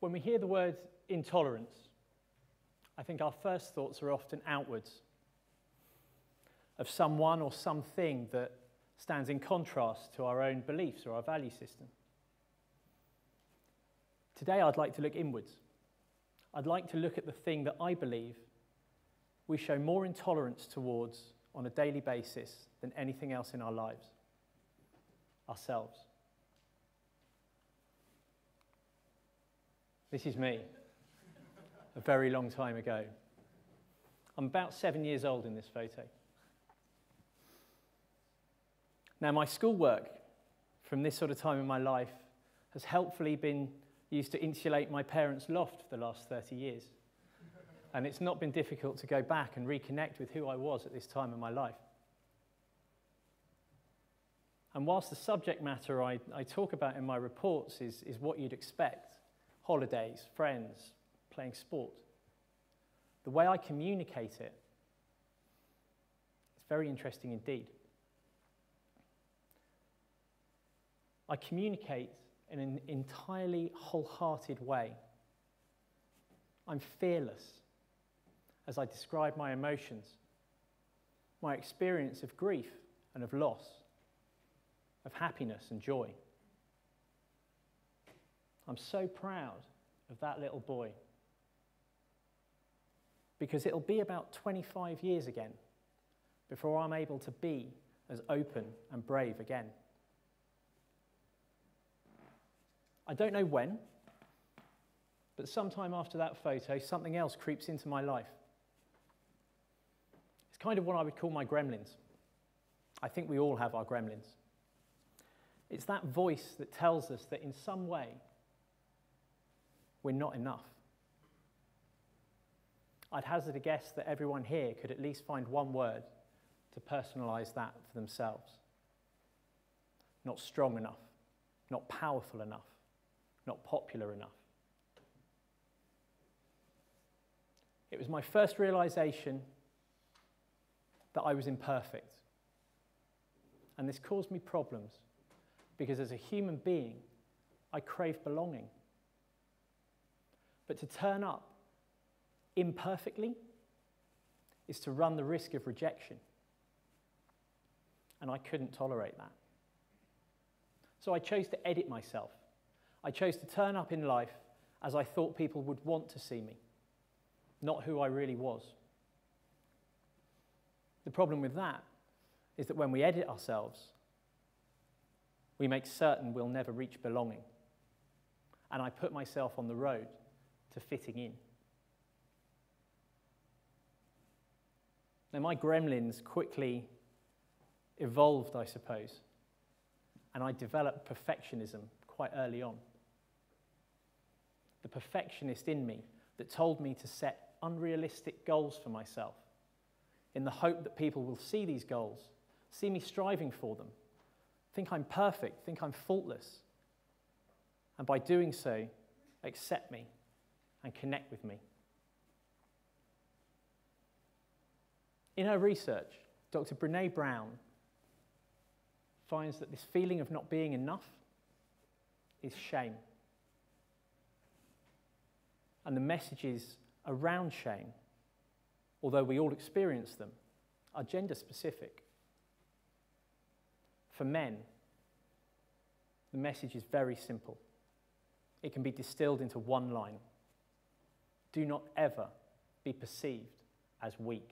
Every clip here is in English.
When we hear the word intolerance, I think our first thoughts are often outwards, of someone or something that stands in contrast to our own beliefs or our value system. Today I'd like to look inwards. I'd like to look at the thing that I believe we show more intolerance towards on a daily basis than anything else in our lives: ourselves. This is me, a very long time ago. I'm about 7 years old in this photo. Now, my schoolwork from this sort of time in my life has helpfully been used to insulate my parents' loft for the last 30 years. And it's not been difficult to go back and reconnect with who I was at this time in my life. And whilst the subject matter I talk about in my reports is what you'd expect: holidays, friends, playing sport, the way I communicate it is very interesting indeed. I communicate in an entirely wholehearted way. I'm fearless as I describe my emotions, my experience of grief and of loss, of happiness and joy. I'm so proud of that little boy, because it'll be about 25 years again before I'm able to be as open and brave again. I don't know when, but sometime after that photo, something else creeps into my life. It's kind of what I would call my gremlins. I think we all have our gremlins. It's that voice that tells us that in some way we're not enough. I'd hazard a guess that everyone here could at least find one word to personalize that for themselves. Not strong enough, not powerful enough, not popular enough. It was my first realization that I was imperfect. And this caused me problems, because as a human being, I crave belonging. But to turn up imperfectly is to run the risk of rejection. And I couldn't tolerate that. So I chose to edit myself. I chose to turn up in life as I thought people would want to see me, not who I really was. The problem with that is that when we edit ourselves, we make certain we'll never reach belonging. And I put myself on the road to fitting in. Now, my gremlins quickly evolved, I suppose, and I developed perfectionism quite early on. The perfectionist in me that told me to set unrealistic goals for myself in the hope that people will see these goals, see me striving for them, think I'm perfect, think I'm faultless, and by doing so, accept me and connect with me. In her research, Dr. Brené Brown finds that this feeling of not being enough is shame. And the messages around shame, although we all experience them, are gender specific. For men, the message is very simple. It can be distilled into one line: do not ever be perceived as weak.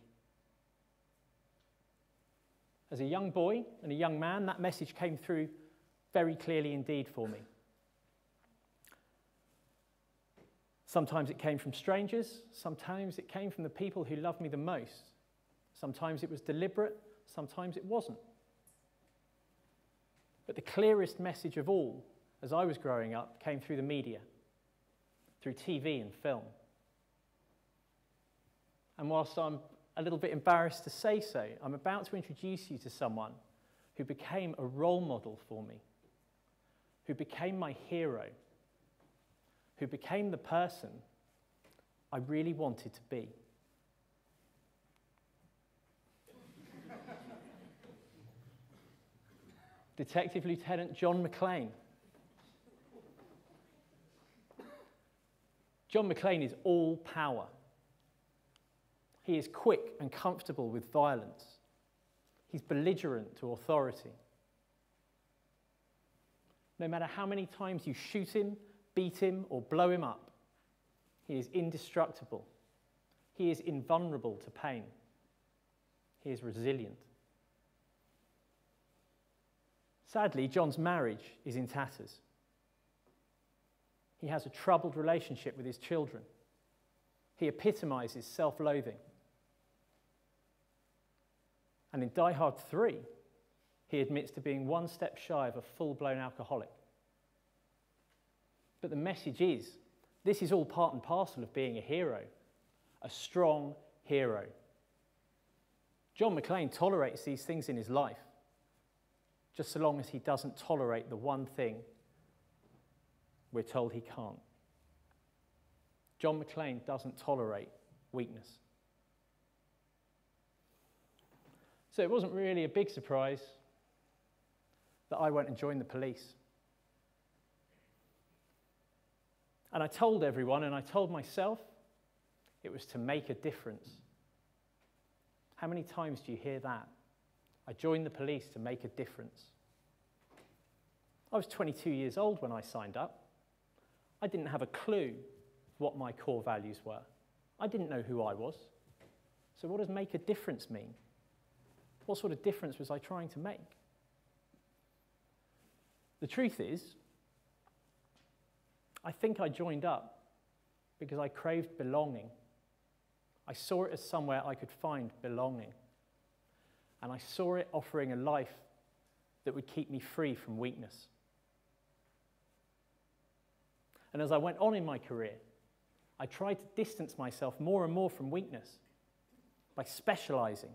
As a young boy and a young man, that message came through very clearly indeed for me. Sometimes it came from strangers, sometimes it came from the people who loved me the most. Sometimes it was deliberate, sometimes it wasn't. But the clearest message of all, as I was growing up, came through the media, through TV and film. And whilst I'm a little bit embarrassed to say so, I'm about to introduce you to someone who became a role model for me, who became my hero, who became the person I really wanted to be. Detective Lieutenant John McClane. John McClane is all power. He is quick and comfortable with violence. He's belligerent to authority. No matter how many times you shoot him, beat him, or blow him up, he is indestructible. He is invulnerable to pain. He is resilient. Sadly, John's marriage is in tatters. He has a troubled relationship with his children. He epitomizes self-loathing. And in Die Hard 3, he admits to being one step shy of a full-blown alcoholic. But the message is, this is all part and parcel of being a hero, a strong hero. John McClane tolerates these things in his life, just so long as he doesn't tolerate the one thing we're told he can't. John McClane doesn't tolerate weakness. So it wasn't really a big surprise that I went and joined the police. And I told everyone, and I told myself, it was to make a difference. How many times do you hear that? I joined the police to make a difference. I was 22 years old when I signed up. I didn't have a clue what my core values were. I didn't know who I was. So what does make a difference mean? What sort of difference was I trying to make? The truth is, I think I joined up because I craved belonging. I saw it as somewhere I could find belonging. And I saw it offering a life that would keep me free from weakness. And as I went on in my career, I tried to distance myself more and more from weakness by specializing.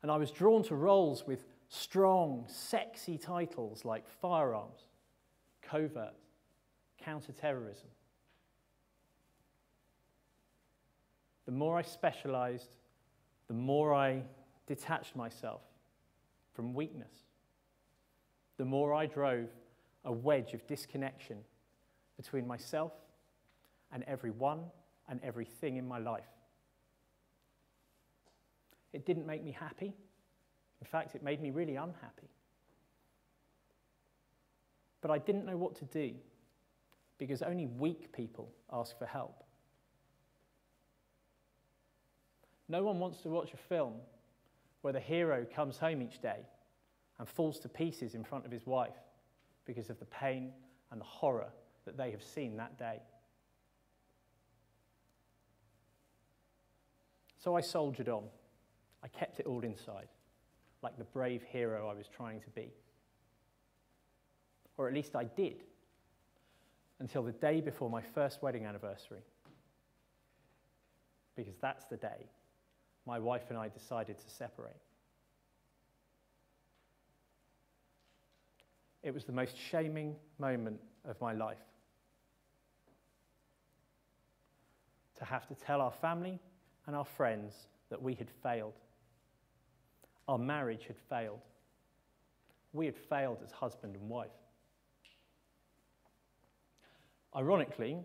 And I was drawn to roles with strong, sexy titles like firearms, covert, counterterrorism. The more I specialized, the more I detached myself from weakness. The more I drove a wedge of disconnection between myself and everyone and everything in my life. It didn't make me happy. In fact, it made me really unhappy. But I didn't know what to do because only weak people ask for help. No one wants to watch a film where the hero comes home each day and falls to pieces in front of his wife because of the pain and the horror that they have seen that day. So I soldiered on. I kept it all inside, like the brave hero I was trying to be. Or at least I did, until the day before my first wedding anniversary. Because that's the day my wife and I decided to separate. It was the most shaming moment of my life. To have to tell our family and our friends that we had failed. Our marriage had failed. We had failed as husband and wife. Ironically,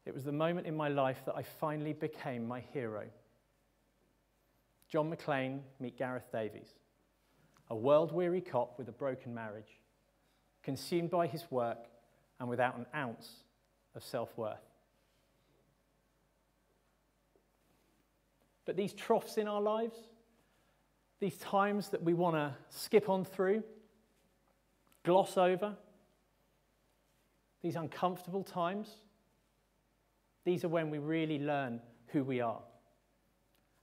it was the moment in my life that I finally became my hero. John McClane meet Gareth Davies, a world-weary cop with a broken marriage, consumed by his work and without an ounce of self-worth. But these troughs in our lives, these times that we want to skip on through, gloss over, these uncomfortable times, these are when we really learn who we are,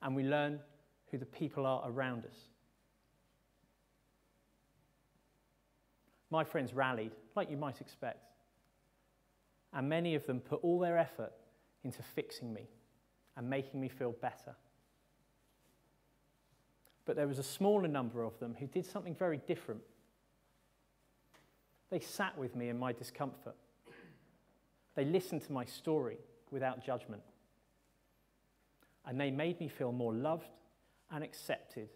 and we learn who the people are around us. My friends rallied, like you might expect, and many of them put all their effort into fixing me and making me feel better. But there was a smaller number of them who did something very different. They sat with me in my discomfort. They listened to my story without judgment. And they made me feel more loved and accepted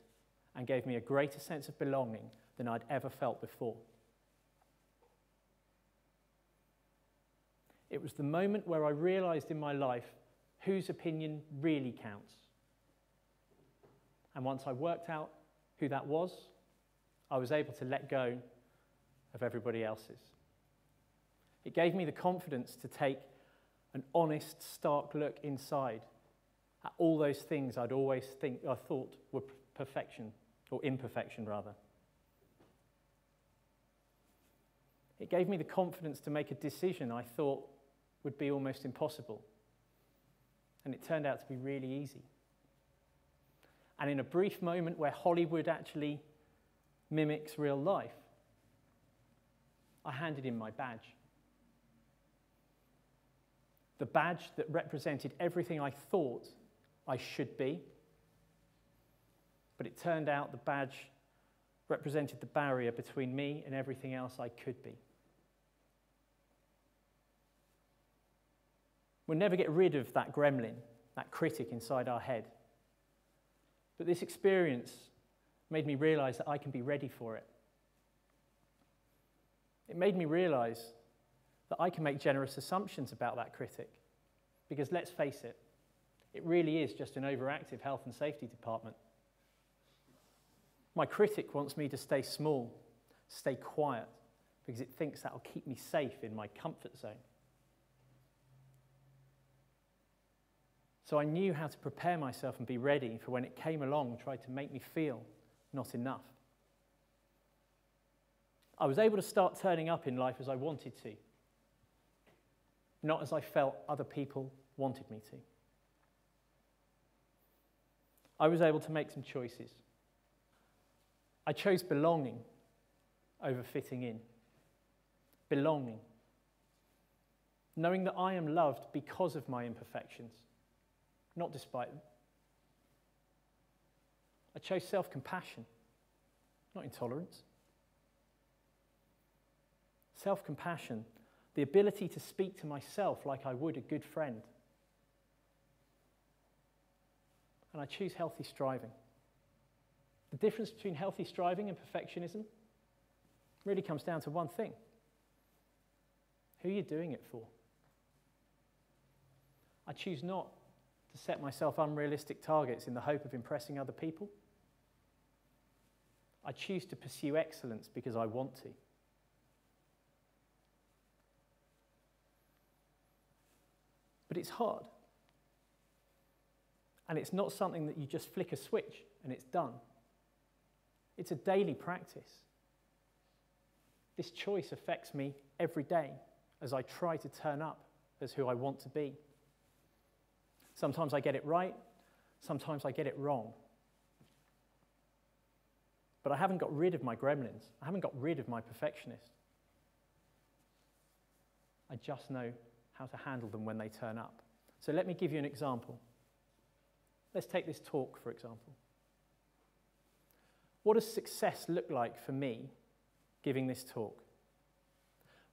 and gave me a greater sense of belonging than I'd ever felt before. It was the moment where I realized in my life whose opinion really counts. And once I worked out who that was, I was able to let go of everybody else's. It gave me the confidence to take an honest, stark look inside at all those things I thought were perfection, or imperfection rather. It gave me the confidence to make a decision I thought would be almost impossible. And it turned out to be really easy. And in a brief moment where Hollywood actually mimics real life, I handed in my badge. The badge that represented everything I thought I should be, but it turned out the badge represented the barrier between me and everything else I could be. We'll never get rid of that gremlin, that critic inside our head. But this experience made me realize that I can be ready for it. It made me realize that I can make generous assumptions about that critic. Because let's face it, it really is just an overactive health and safety department. My critic wants me to stay small, stay quiet, because it thinks that'll keep me safe in my comfort zone. So I knew how to prepare myself and be ready for when it came along and tried to make me feel not enough. I was able to start turning up in life as I wanted to, not as I felt other people wanted me to. I was able to make some choices. I chose belonging over fitting in. Belonging. Knowing that I am loved because of my imperfections, not despite them. I chose self-compassion, not intolerance. Self-compassion, the ability to speak to myself like I would a good friend. And I choose healthy striving. The difference between healthy striving and perfectionism really comes down to one thing. Who are you doing it for? I choose not to set myself unrealistic targets in the hope of impressing other people. I choose to pursue excellence because I want to. But it's hard. And it's not something that you just flick a switch and it's done. It's a daily practice. This choice affects me every day as I try to turn up as who I want to be. Sometimes I get it right, sometimes I get it wrong. But I haven't got rid of my gremlins. I haven't got rid of my perfectionist. I just know how to handle them when they turn up. So let me give you an example. Let's take this talk, for example. What does success look like for me giving this talk?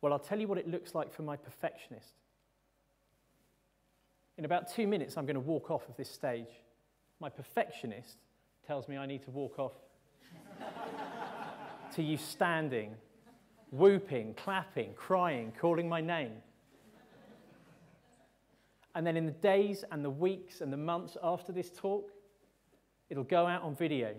Well, I'll tell you what it looks like for my perfectionist. In about 2 minutes, I'm going to walk off of this stage. My perfectionist tells me I need to walk off to you standing, whooping, clapping, crying, calling my name. And then in the days and the weeks and the months after this talk, it'll go out on video.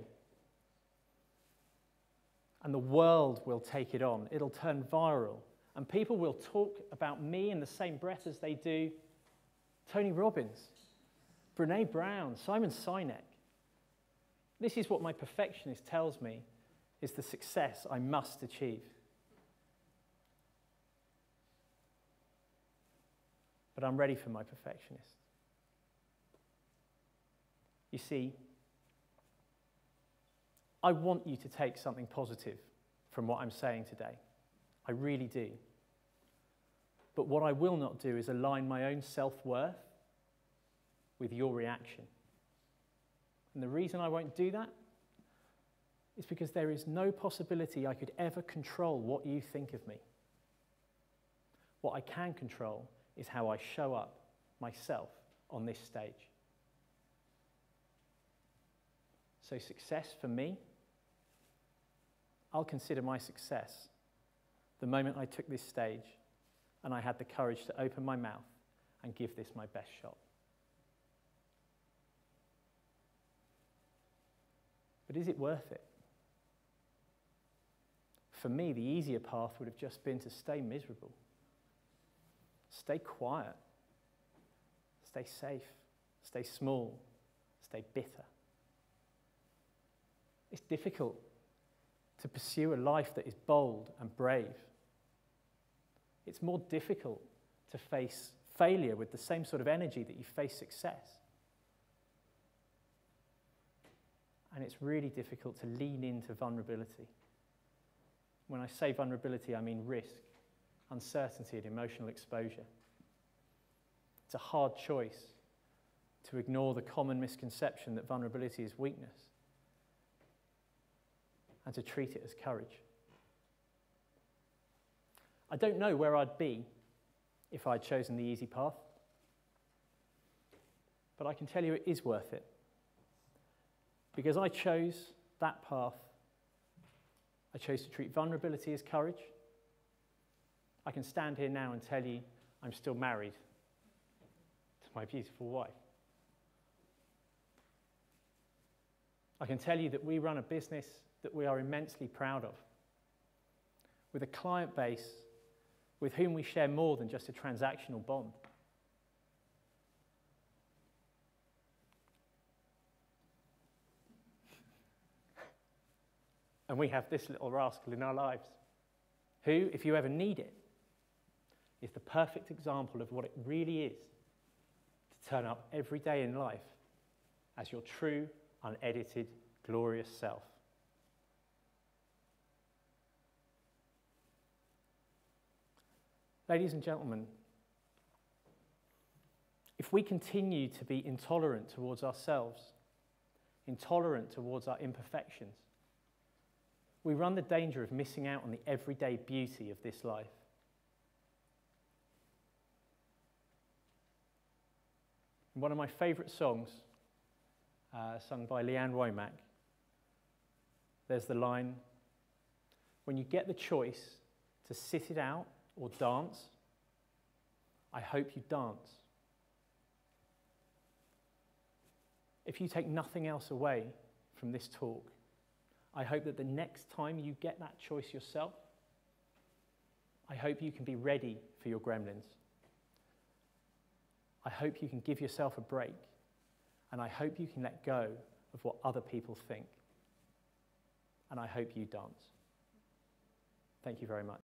And the world will take it on. It'll turn viral. And people will talk about me in the same breath as they do Tony Robbins, Brené Brown, Simon Sinek. This is what my perfectionist tells me is the success I must achieve. But I'm ready for my perfectionist. You see, I want you to take something positive from what I'm saying today. I really do. But what I will not do is align my own self-worth with your reaction. And the reason I won't do that is because there is no possibility I could ever control what you think of me. What I can control is how I show up myself on this stage. So success for me, I'll consider my success the moment I took this stage and I had the courage to open my mouth and give this my best shot. But is it worth it? For me, the easier path would have just been to stay miserable, stay quiet, stay safe, stay small, stay bitter. It's difficult to pursue a life that is bold and brave. It's more difficult to face failure with the same sort of energy that you face success. And it's really difficult to lean into vulnerability. When I say vulnerability, I mean risk, uncertainty, and emotional exposure. It's a hard choice to ignore the common misconception that vulnerability is weakness and to treat it as courage. I don't know where I'd be if I'd chosen the easy path, but I can tell you it is worth it. Because I chose that path. I chose to treat vulnerability as courage. I can stand here now and tell you I'm still married to my beautiful wife. I can tell you that we run a business that we are immensely proud of, with a client base with whom we share more than just a transactional bond. And we have this little rascal in our lives, who, if you ever need it, is the perfect example of what it really is to turn up every day in life as your true, unedited, glorious self. Ladies and gentlemen, if we continue to be intolerant towards ourselves, intolerant towards our imperfections, we run the danger of missing out on the everyday beauty of this life. In one of my favourite songs, sung by Leanne Womack, there's the line, "When you get the choice to sit it out or dance, I hope you dance." If you take nothing else away from this talk, I hope that the next time you get that choice yourself, I hope you can be ready for your gremlins. I hope you can give yourself a break, and I hope you can let go of what other people think. And I hope you dance. Thank you very much.